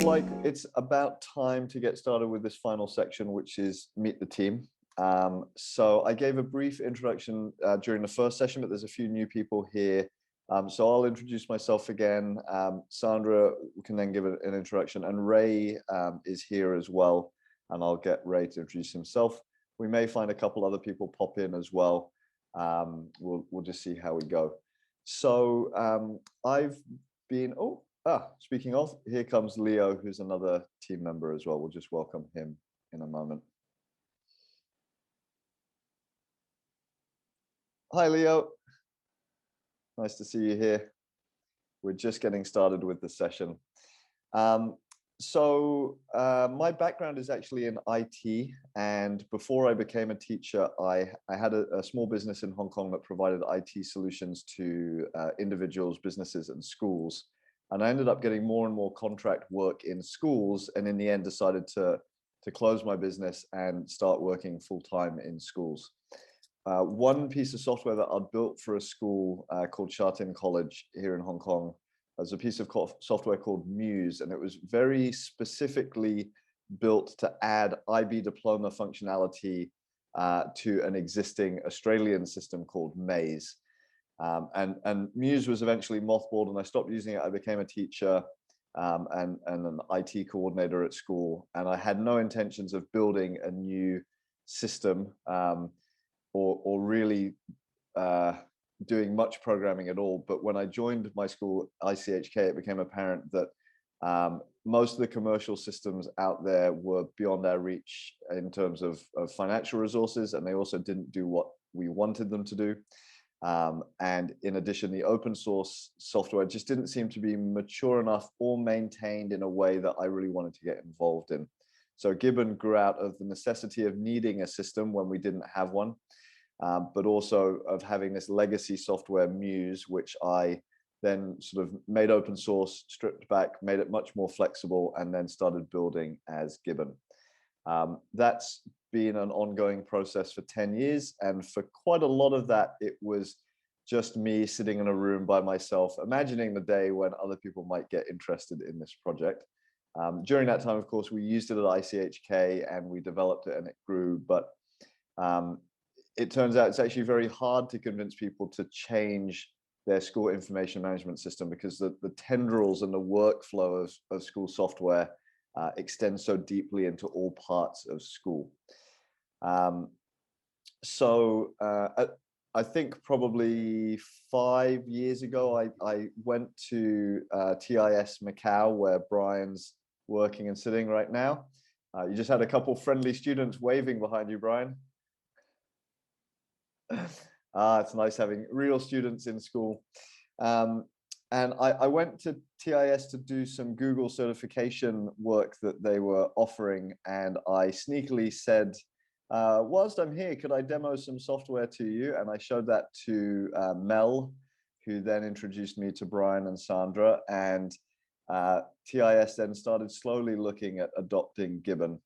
like it's about time to get started with this final section, which is meet the team. So I gave a brief introduction during the first session, but there's a few new people here. So I'll introduce myself again. Sandra can then give an introduction, and Ray is here as well, and I'll get Ray to introduce himself. We may find a couple other people pop in as well. We'll just see how we go. So I've been, speaking of, here comes Leo, who's another team member as well. We'll just welcome him in a moment. Hi, Leo. Nice to see you here. We're just getting started with the session. My background is actually in IT, and before I became a teacher, I had a small business in Hong Kong that provided IT solutions to individuals, businesses, and schools. And I ended up getting more and more contract work in schools, and in the end decided to close my business and start working full-time in schools. One piece of software that I built for a school called Sha Tin College here in Hong Kong was a piece of software called Muse, and it was very specifically built to add IB diploma functionality to an existing Australian system called Maze. And Muse was eventually mothballed, and I stopped using it. I became a teacher and an IT coordinator at school, and I had no intentions of building a new system or really doing much programming at all. But when I joined my school, ICHK, it became apparent that most of the commercial systems out there were beyond our reach in terms of financial resources, and they also didn't do what we wanted them to do. And in addition, the open source software just didn't seem to be mature enough or maintained in a way that I really wanted to get involved in. So Gibbon grew out of the necessity of needing a system when we didn't have one, but also of having this legacy software, Muse, which I then sort of made open source, stripped back, made it much more flexible, and then started building as Gibbon. That's been an ongoing process for 10 years. And for quite a lot of that, it was just me sitting in a room by myself, imagining the day when other people might get interested in this project. During that time, of course, we used it at ICHK and we developed it and it grew. But it turns out it's actually very hard to convince people to change their school information management system, because the tendrils and the workflow of school software extend so deeply into all parts of school. I think probably 5 years ago, I went to TIS Macau, where Brian's working and sitting right now. You just had a couple friendly students waving behind you, Brian. It's nice having real students in school. And I went to TIS to do some Google certification work that they were offering. And I sneakily said, whilst I'm here, could I demo some software to you? And I showed that to Mel, who then introduced me to Brian and Sandra. And TIS then started slowly looking at adopting Gibbon.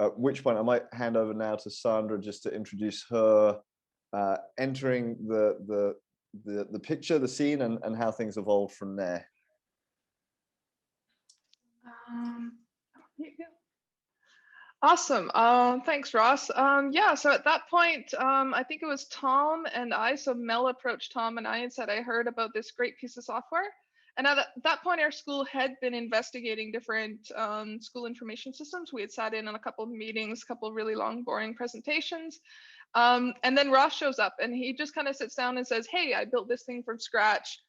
At which point I might hand over now to Sandra just to introduce her entering the picture, the scene, and how things evolved from there. Awesome. Thanks, Ross. Yeah, so at that point, I think it was Tom and I, so Mel approached Tom and I and said, I heard about this great piece of software. And at that point, our school had been investigating different school information systems. We had sat in on a couple of meetings, a couple of really long, boring presentations. And then Ross shows up and he just kind of sits down and says, hey, I built this thing from scratch.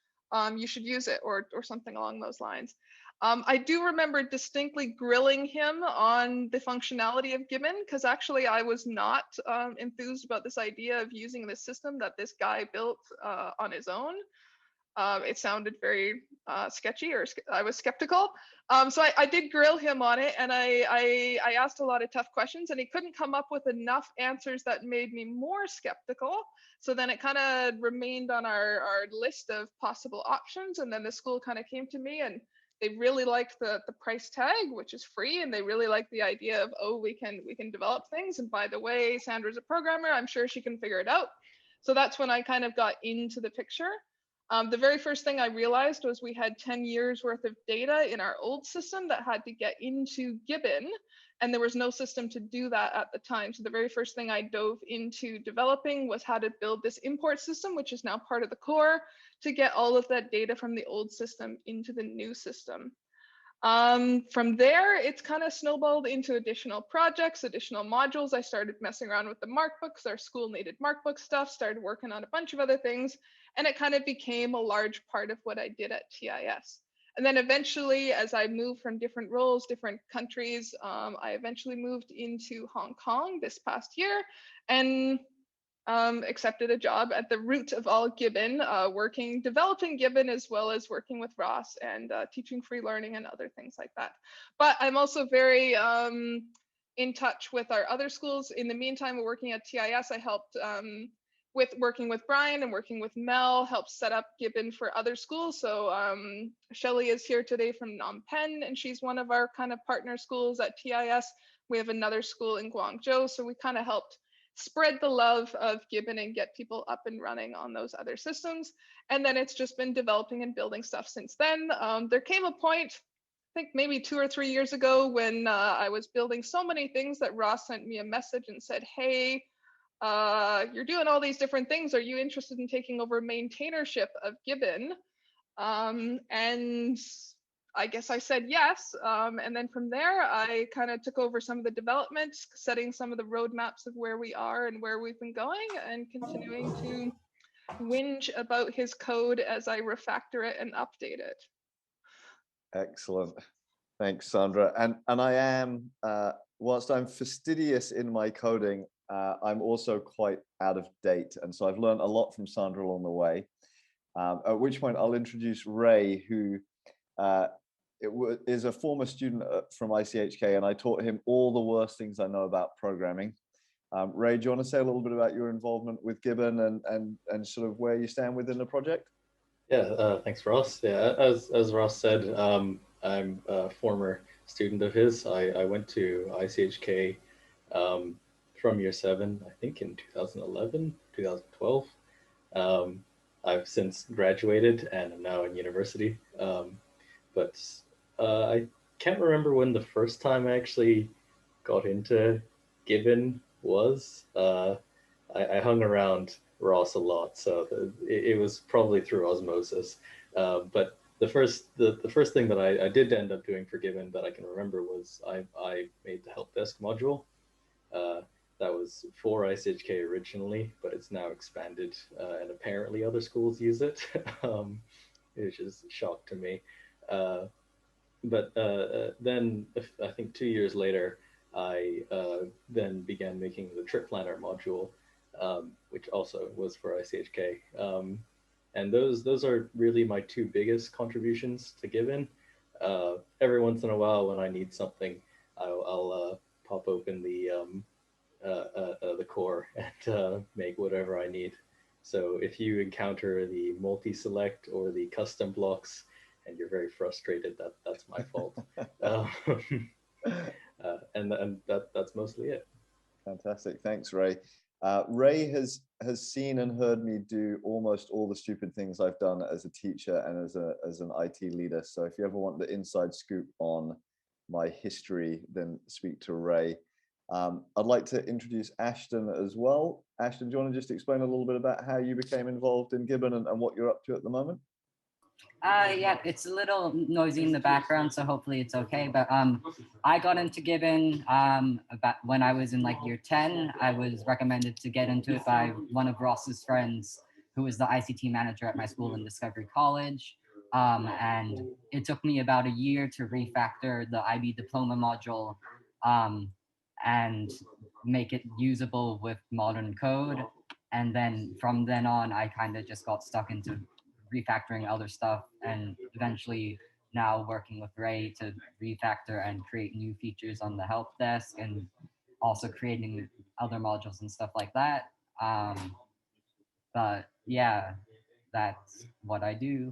You should use it, or something along those lines. I do remember distinctly grilling him on the functionality of Gibbon, because actually I was not enthused about this idea of using this system that this guy built on his own. It sounded very sketchy, or I was skeptical. So I did grill him on it, and I asked a lot of tough questions, and he couldn't come up with enough answers that made me more skeptical. So then it kind of remained on our list of possible options. And then the school kind of came to me, and they really liked the price tag, which is free, and they really liked the idea of, oh, we can develop things. And by the way, Sandra's a programmer, I'm sure she can figure it out. So that's when I kind of got into the picture. The very first thing I realized was we had 10 years worth of data in our old system that had to get into Gibbon, and there was no system to do that at the time. So the very first thing I dove into developing was how to build this import system, which is now part of the core, to get all of that data from the old system into the new system. From there, it's kind of snowballed into additional projects, additional modules. I started messing around with the markbooks. Our school needed markbook stuff, started working on a bunch of other things, and it kind of became a large part of what I did at TIS. And then eventually, as I moved from different roles, different countries, I eventually moved into Hong Kong this past year and accepted a job at the root of all Gibbon, developing Gibbon as well as working with Ross and teaching free learning and other things like that. But I'm also very in touch with our other schools. In the meantime, we're working at TIS. I helped with working with Brian and working with Mel, helped set up Gibbon for other schools. So Shelley is here today from Phnom Penh, and she's one of our kind of partner schools at TIS. We have another school in Guangzhou, so we kind of helped spread the love of Gibbon and get people up and running on those other systems. And then it's just been developing and building stuff since then. There came a point, I think maybe 2 or 3 years ago, when I was building so many things that Ross sent me a message and said, hey, you're doing all these different things. Are you interested in taking over maintainership of Gibbon? And I guess I said yes. And then from there, I kind of took over some of the development, setting some of the roadmaps of where we are and where we've been going, and continuing to whinge about his code as I refactor it and update it. Excellent. Thanks, Sandra. And I am, whilst I'm fastidious in my coding, I'm also quite out of date. And so I've learned a lot from Sandra along the way, at which point I'll introduce Ray, who is a former student from ICHK, and I taught him all the worst things I know about programming. Ray, do you want to say a little bit about your involvement with Gibbon and sort of where you stand within the project? Yeah, thanks, Ross. Yeah, as Ross said, I'm a former student of his. I went to ICHK from year 7, I think in 2011, 2012. I've since graduated and am now in university. But I can't remember when the first time I actually got into Gibbon was. I hung around Ross a lot, so it was probably through osmosis. But the first thing that I did end up doing for Gibbon that I can remember was I made the help desk module. That was for ICHK originally, but it's now expanded, and apparently other schools use it, which is a shock to me. But then I think 2 years later, I then began making the trip planner module, which also was for ICHK. And those are really my 2 biggest contributions to Gibbon. Every once in a while, when I need something, I'll pop open the core and make whatever I need. So if you encounter the multi-select or the custom blocks and you're very frustrated, that's my fault. And that's mostly it. Fantastic. Thanks, Ray. Ray has seen and heard me do almost all the stupid things I've done as a teacher and as an IT leader. So if you ever want the inside scoop on my history, then speak to Ray. I'd like to introduce Ashton as well. Ashton, do you want to just explain a little bit about how you became involved in Gibbon and what you're up to at the moment? Yeah, it's a little noisy in the background, so hopefully it's okay. But I got into Gibbon about when I was in like year 10. I was recommended to get into it by one of Ross's friends, who was the ICT manager at my school in Discovery College. And it took me about a year to refactor the IB diploma module and make it usable with modern code. And then from then on, I kind of just got stuck into refactoring other stuff, and eventually now working with Ray to refactor and create new features on the help desk, and also creating other modules and stuff like that. But yeah, that's what I do.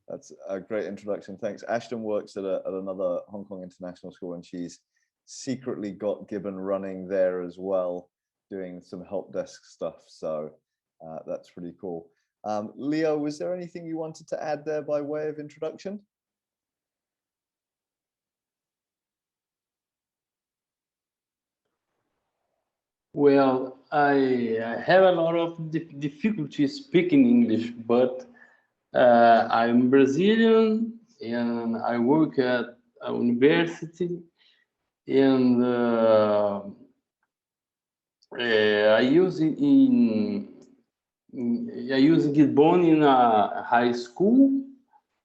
That's a great introduction. Thanks. Ashton works at another Hong Kong international school, and she's secretly got Gibbon running there as well, doing some help desk stuff. So that's pretty cool. Leo, was there anything you wanted to add there by way of introduction? Well, I have a lot of difficulty speaking English, but I'm Brazilian and I work at a university, and I use it I use Gibbon in a high school,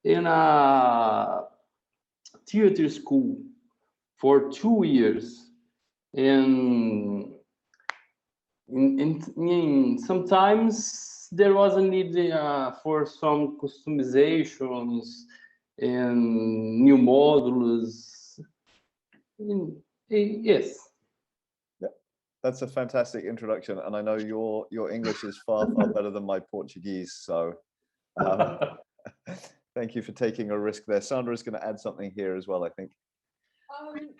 in a theater school for 2 years, and sometimes there was a need for some customizations and new modules. Yes. Yeah, that's a fantastic introduction, and I know your English is far better than my Portuguese. So, thank you for taking a risk there. Sandra is going to add something here as well, I think.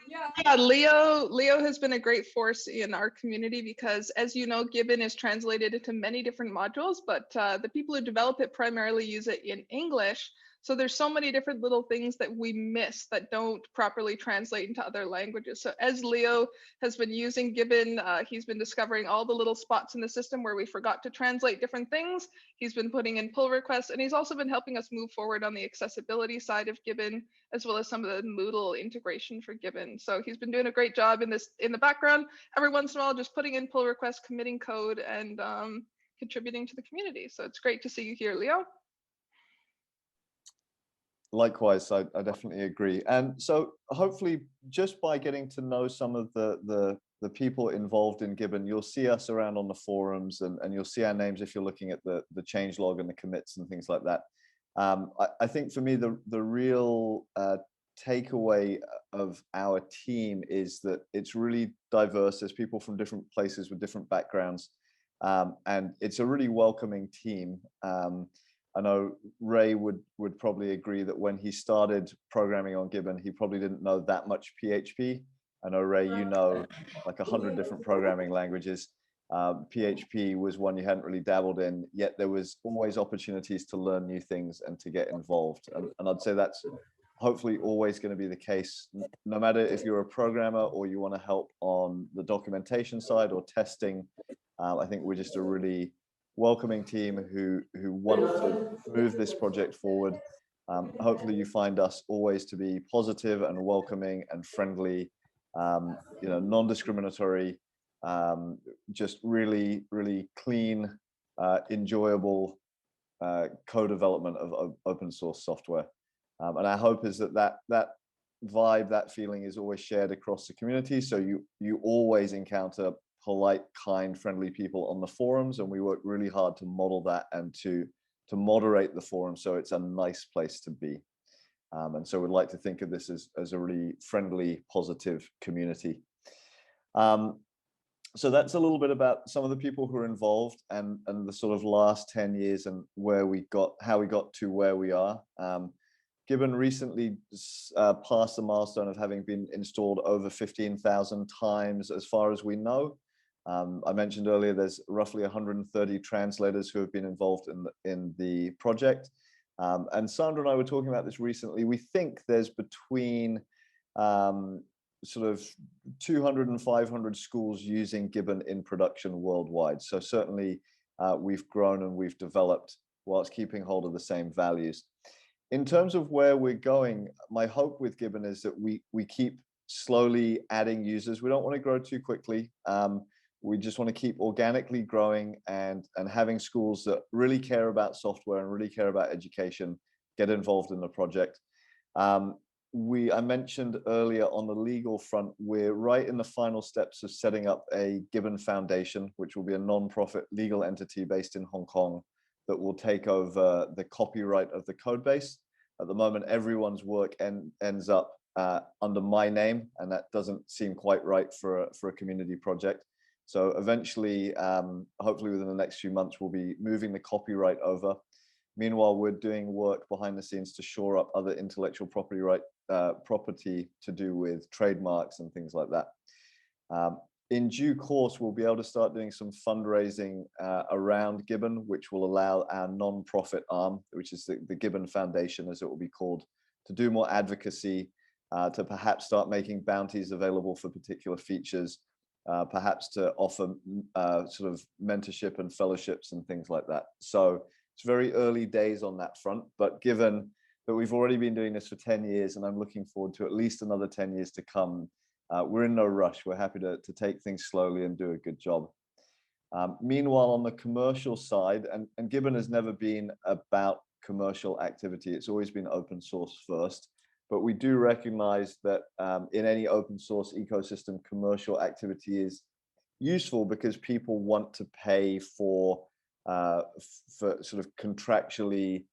Yeah, Leo has been a great force in our community because, as you know, Gibbon is translated into many different modules, but the people who develop it primarily use it in English. So there's so many different little things that we miss that don't properly translate into other languages. So as Leo has been using Gibbon, he's been discovering all the little spots in the system where we forgot to translate different things. He's been putting in pull requests, and he's also been helping us move forward on the accessibility side of Gibbon, as well as some of the Moodle integration for Gibbon. So he's been doing a great job in the background, every once in a while, just putting in pull requests, committing code, and contributing to the community. So it's great to see you here, Leo. Likewise, I definitely agree. And so hopefully just by getting to know some of the people involved in Gibbon, you'll see us around on the forums, and you'll see our names if you're looking at the changelog and the commits and things like that. I think for me, the real takeaway of our team is that it's really diverse. There's people from different places with different backgrounds, and it's a really welcoming team. I know Ray would probably agree that when he started programming on Gibbon, he probably didn't know that much PHP. I know, Ray, you know like 100 different programming languages. PHP was one you hadn't really dabbled in, yet there was always opportunities to learn new things and to get involved. And I'd say that's hopefully always going to be the case, no matter if you're a programmer or you want to help on the documentation side or testing. I think we're just a really welcoming team who want to move this project forward. Hopefully you find us always to be positive and welcoming and friendly, non-discriminatory, just really clean, enjoyable co-development of open source software. And our hope is that vibe, that feeling is always shared across the community. So you always encounter polite, kind, friendly people on the forums, and we work really hard to model that and to moderate the forum so it's a nice place to be. And so we'd like to think of this as a really friendly, positive community. So that's a little bit about some of the people who are involved and the sort of last 10 years and how we got to where we are. Gibbon recently passed the milestone of having been installed over 15,000 times as far as we know. I mentioned earlier, there's roughly 130 translators who have been involved in the project. And Sandra and I were talking about this recently. We think there's between sort of 200 and 500 schools using Gibbon in production worldwide. So certainly we've grown and we've developed whilst keeping hold of the same values. In terms of where we're going, my hope with Gibbon is that we keep slowly adding users. We don't want to grow too quickly. We just want to keep organically growing and having schools that really care about software and really care about education get involved in the project. I mentioned earlier on the legal front, we're right in the final steps of setting up a Gibbon Foundation, which will be a non-profit legal entity based in Hong Kong that will take over the copyright of the code base. At the moment, everyone's work ends up under my name, and that doesn't seem quite right for a community project. So eventually, hopefully within the next few months, we'll be moving the copyright over. Meanwhile, we're doing work behind the scenes to shore up other intellectual property to do with trademarks and things like that. in due course, we'll be able to start doing some fundraising around Gibbon, which will allow our non-profit arm, which is the Gibbon Foundation, as it will be called, to do more advocacy, to perhaps start making bounties available for particular features, perhaps to offer sort of mentorship and fellowships and things like that. So it's very early days on that front, but given that we've already been doing this for 10 years, and I'm looking forward to at least another 10 years to come, we're in no rush. We're happy to take things slowly and do a good job. Meanwhile, on the commercial side, and Gibbon has never been about commercial activity. It's always been open source first, but we do recognize that in any open source ecosystem, commercial activity is useful because people want to pay for sort of contractually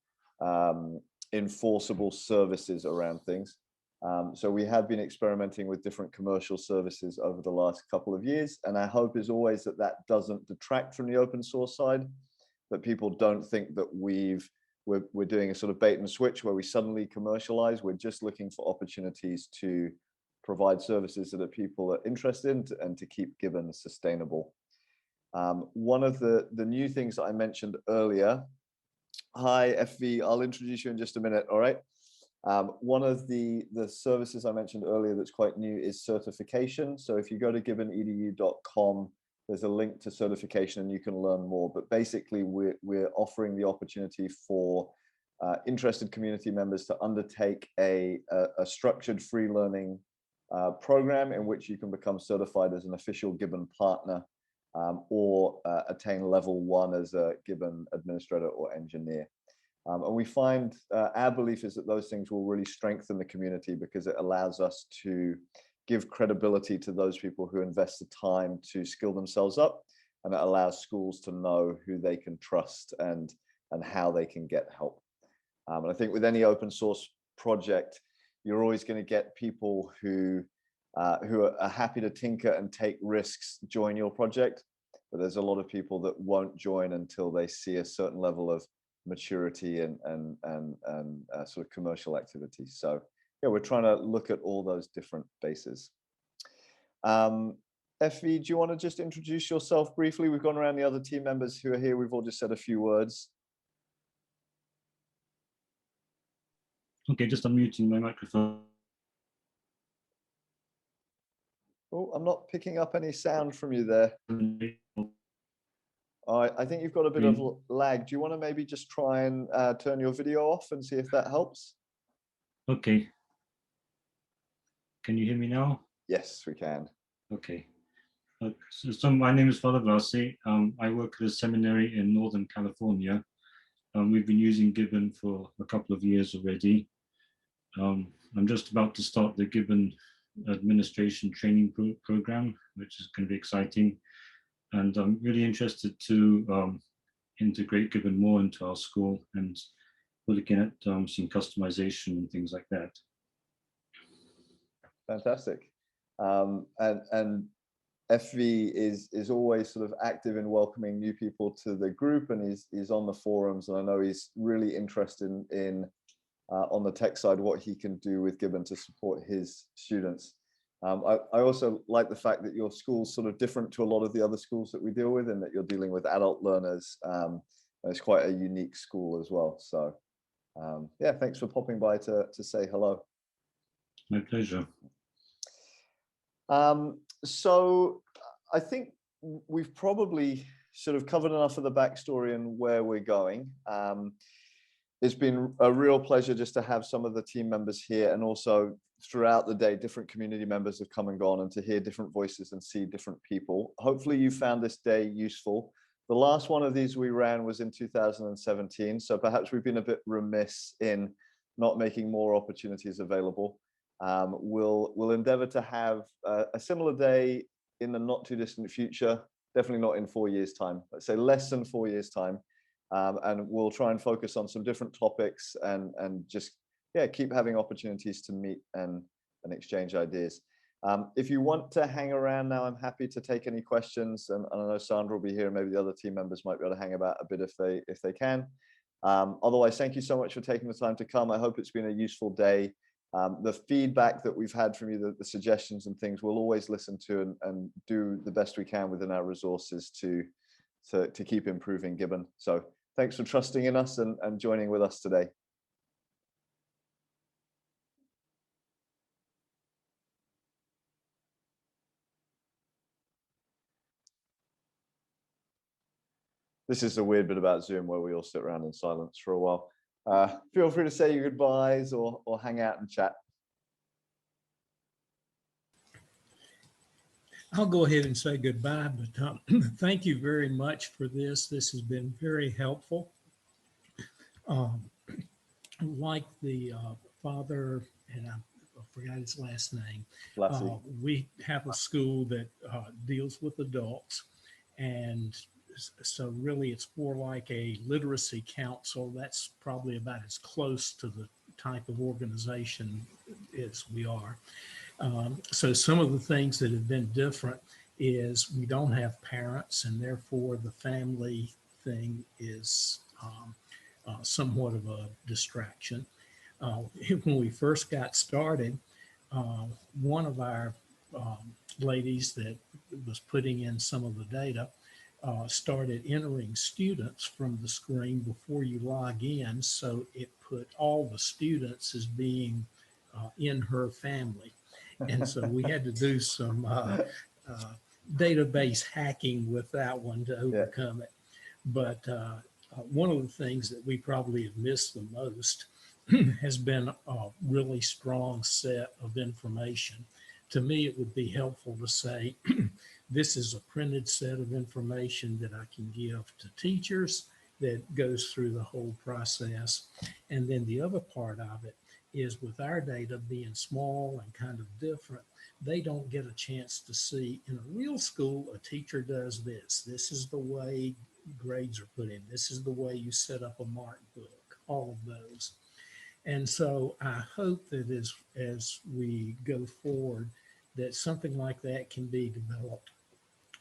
enforceable services around things. So we have been experimenting with different commercial services over the last couple of years, and our hope is always that that doesn't detract from the open source side, that people don't think that we're doing a sort of bait and switch where we suddenly commercialize. We're just looking for opportunities to provide services that people are interested in and to keep Gibbon sustainable. One of the new things that I mentioned earlier, hi FV, I'll introduce you in just a minute, all right? One of the services I mentioned earlier that's quite new is certification. So if you go to gibbonedu.com, there's a link to certification and you can learn more. But basically, we're offering the opportunity for interested community members to undertake a structured free learning program in which you can become certified as an official Gibbon partner or attain level 1 as a Gibbon administrator or engineer. And we find our belief is that those things will really strengthen the community because it allows us to give credibility to those people who invest the time to skill themselves up, and it allows schools to know who they can trust and how they can get help. And I think with any open source project, you're always going to get people who are happy to tinker and take risks join your project, but there's a lot of people that won't join until they see a certain level of maturity and sort of commercial activity. So yeah, we're trying to look at all those different bases. FV, do you want to just introduce yourself briefly? We've gone around the other team members who are here. We've all just said a few words. Okay, just unmuting my microphone. Oh, I'm not picking up any sound from you there. I think you've got a bit of lag. Do you want to maybe just try and turn your video off and see if that helps? Okay. Can you hear me now? Yes, we can. Okay. So my name is Father Vlasi. I work at a seminary in Northern California. We've been using Gibbon for a couple of years already. I'm just about to start the Gibbon administration training program, which is going to be exciting. And I'm really interested to integrate Gibbon more into our school, and we're looking at some customization and things like that. Fantastic. And FV is always sort of active in welcoming new people to the group, and he's on the forums, and I know he's really interested in on the tech side what he can do with Gibbon to support his students. I also like the fact that your school's sort of different to a lot of the other schools that we deal with, and that you're dealing with adult learners. It's quite a unique school as well. So yeah, thanks for popping by to say hello. My pleasure. So I think we've probably sort of covered enough of the backstory and where we're going. It's been a real pleasure just to have some of the team members here, and also throughout the day, different community members have come and gone, and to hear different voices and see different people. Hopefully you found this day useful. The last one of these we ran was in 2017, so perhaps we've been a bit remiss in not making more opportunities available. We'll endeavor to have a similar day in the not too distant future, definitely not in 4 years' time, let's say less than 4 years' time. And we'll try and focus on some different topics and just keep having opportunities to meet and exchange ideas. If you want to hang around now, I'm happy to take any questions, and I know Sandra will be here, and maybe the other team members might be able to hang about a bit if they can. Otherwise, thank you so much for taking the time to come. I hope it's been a useful day. The feedback that we've had from you, the suggestions and things, we'll always listen to and do the best we can within our resources to keep improving Gibbon. So thanks for trusting in us and joining with us today. This is the weird bit about Zoom where we all sit around in silence for a while. Feel free to say your goodbyes or hang out and chat. I'll go ahead and say goodbye, but thank you very much for this. This has been very helpful. Like the father, and I forgot his last name, we have a school that deals with adults, and so really it's more like a literacy council. That's probably about as close to the type of organization as we are. So some of the things that have been different is we don't have parents, and therefore the family thing is somewhat of a distraction. When we first got started, one of our ladies that was putting in some of the data started entering students from the screen before you log in. So it put all the students as being in her family. And so we had to do some database hacking with that one to overcome it. But one of the things that we probably have missed the most has been a really strong set of information. To me, it would be helpful to say, this is a printed set of information that I can give to teachers that goes through the whole process. And then the other part of it is, with our data being small and kind of different, they don't get a chance to see in a real school, a teacher does this. This is the way grades are put in. This is the way you set up a mark book, all of those. And so I hope that as we go forward, that something like that can be developed.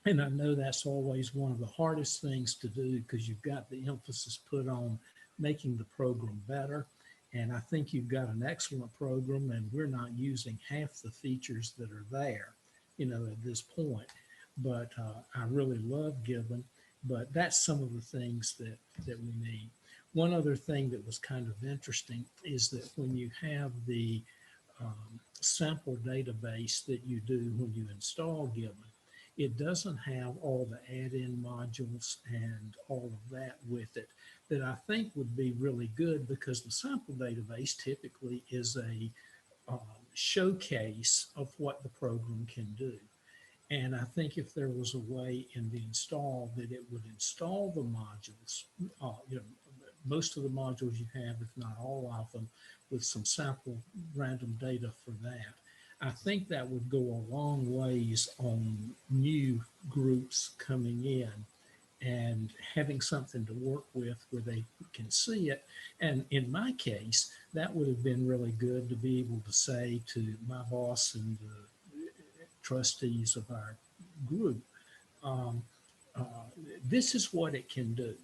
And I know that's always one of the hardest things to do, because you've got the emphasis put on making the program better. And I think you've got an excellent program, and we're not using half the features that are there, at this point. But I really love Gibbon, but that's some of the things that we need. One other thing that was kind of interesting is that when you have the sample database that you do when you install Gibbon, it doesn't have all the add-in modules and all of that with it that I think would be really good, because the sample database typically is a showcase of what the program can do. And I think if there was a way in the install that it would install the modules, most of the modules you have, if not all of them, with some sample random data for that, I think that would go a long ways on new groups coming in and having something to work with where they can see it. And in my case, that would have been really good to be able to say to my boss and the trustees of our group, this is what it can do.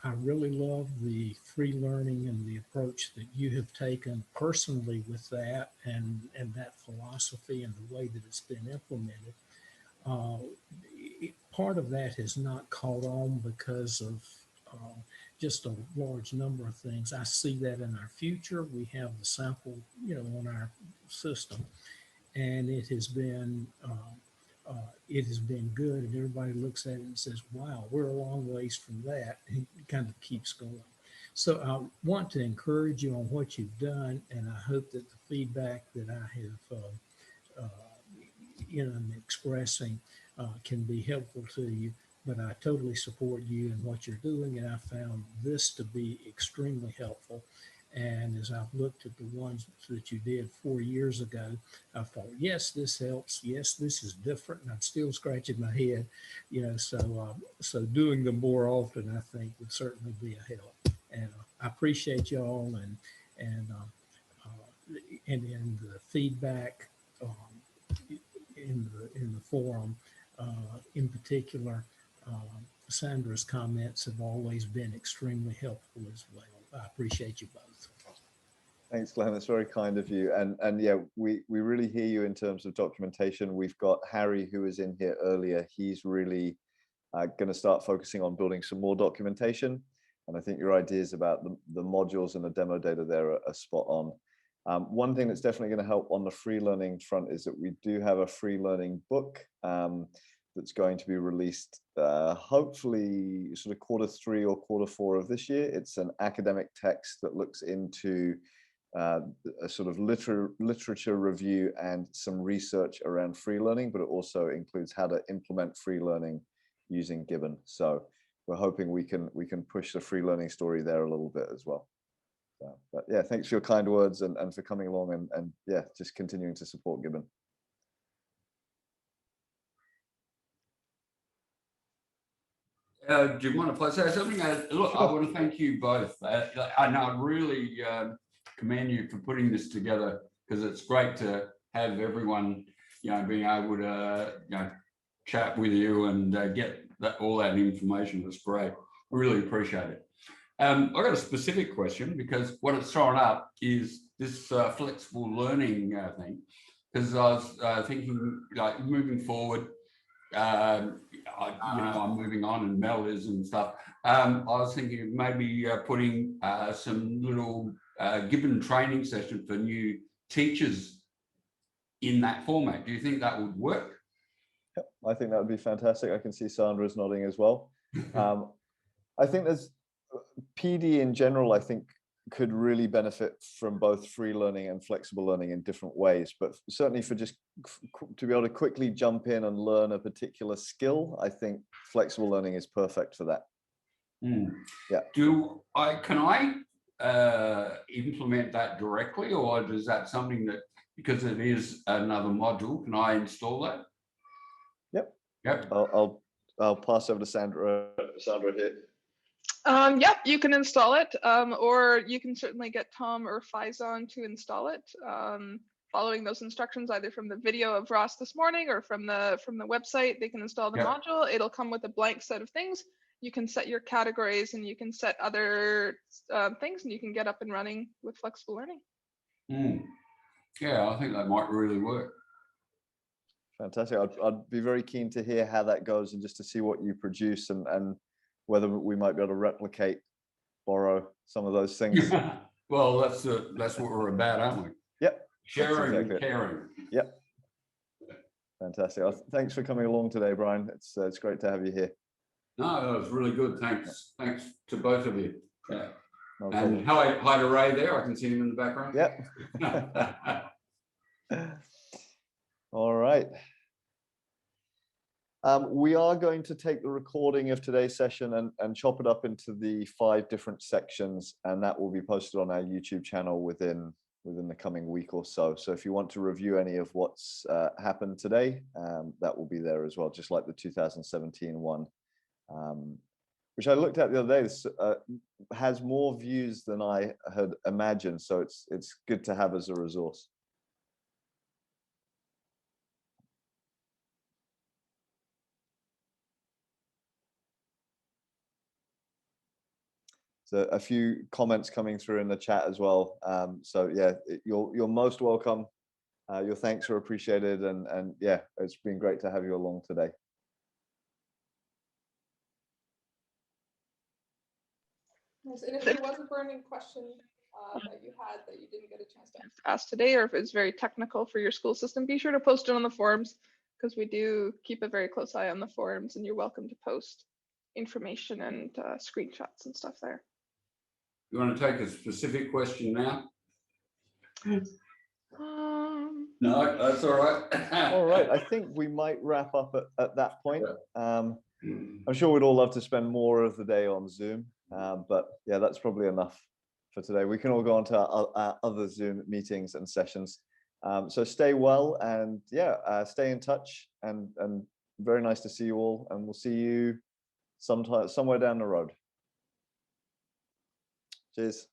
I really love the free learning and the approach that you have taken personally with that, and that philosophy and the way that it's been implemented. Part of that has not caught on because of just a large number of things. I see that in our future. We have the sample, on our system, and it has been good, and everybody looks at it and says, wow, we're a long ways from that, and it kind of keeps going. So I want to encourage you on what you've done, and I hope that the feedback that I have I'm expressing can be helpful to you. But I totally support you in what you're doing, and I found this to be extremely helpful. And as I've looked at the ones that you did 4 years ago, I thought, yes, this helps. Yes, this is different. And I'm still scratching my head, so doing them more often, I think, would certainly be a help. And I appreciate y'all and in the feedback in the forum, in particular, Sandra's comments have always been extremely helpful as well. I appreciate you both. Thanks, Glenn. That's very kind of you. And yeah, we really hear you in terms of documentation. We've got Harry, who was in here earlier. He's really going to start focusing on building some more documentation. And I think your ideas about the modules and the demo data there are spot on. One thing that's definitely going to help on the free learning front is that we do have a free learning book that's going to be released hopefully sort of Q3 or Q4 of this year. It's an academic text that looks into a sort of literature review and some research around free learning, but it also includes how to implement free learning using Gibbon. So we're hoping we can push the free learning story there a little bit as well. So, but yeah, thanks for your kind words and for coming along and yeah, just continuing to support Gibbon. Do you mind if I say something? Look, I want to thank you both. And I really commend you for putting this together, because it's great to have everyone, being able to, chat with you and get all that information. That's great. I really appreciate it. I've got a specific question, because what it's thrown up is this flexible learning thing. Because I was thinking, like, moving forward, I'm moving on and Mel is and stuff. I was thinking of maybe putting some little Gibbon training session for new teachers in that format. Do you think that would work? Yep, I think that would be fantastic. I can see Sandra's nodding as well. I think there's PD in general, I think, could really benefit from both free learning and flexible learning in different ways, but certainly for just to be able to quickly jump in and learn a particular skill, I think flexible learning is perfect for that. Yeah. Can I implement that directly, or is that something that, because it is another module, can I install that? Yep. I'll pass over to Sandra here. Yep, you can install it, or you can certainly get Tom or Faison to install it, following those instructions either from the video of Ross this morning or from the website. They can install the module. It'll come with a blank set of things. You can set your categories and you can set other things, and you can get up and running with flexible learning. Yeah, I think that might really work. Fantastic. I'd be very keen to hear how that goes and just to see what you produce and whether we might be able to borrow some of those things. Well, that's what we're about, aren't we? Yep. Sharing and caring. Yep. Fantastic. Thanks for coming along today, Brian. It's great to have you here. No, that was really good. Thanks. Thanks to both of you. Yeah. No and hi to Ray there. I can see him in the background. Yep. All right. We are going to take the recording of today's session and chop it up into the 5 different sections, and that will be posted on our YouTube channel within the coming week or so. So if you want to review any of what's happened today, that will be there as well, just like the 2017 one, which I looked at the other day. This has more views than I had imagined, so it's good to have as a resource. So a few comments coming through in the chat as well. So yeah, you're most welcome. Your thanks are appreciated, and yeah, it's been great to have you along today. And if there was a burning question that you had that you didn't get a chance to ask today, or if it's very technical for your school system, be sure to post it on the forums, because we do keep a very close eye on the forums, and you're welcome to post information and screenshots and stuff there. You want to take a specific question now? No, that's all right. All right, I think we might wrap up at that point. I'm sure we'd all love to spend more of the day on Zoom, but yeah, that's probably enough for today. We can all go on to our other Zoom meetings and sessions. So stay well, and yeah, stay in touch, and very nice to see you all, and we'll see you somewhere down the road. Cheers.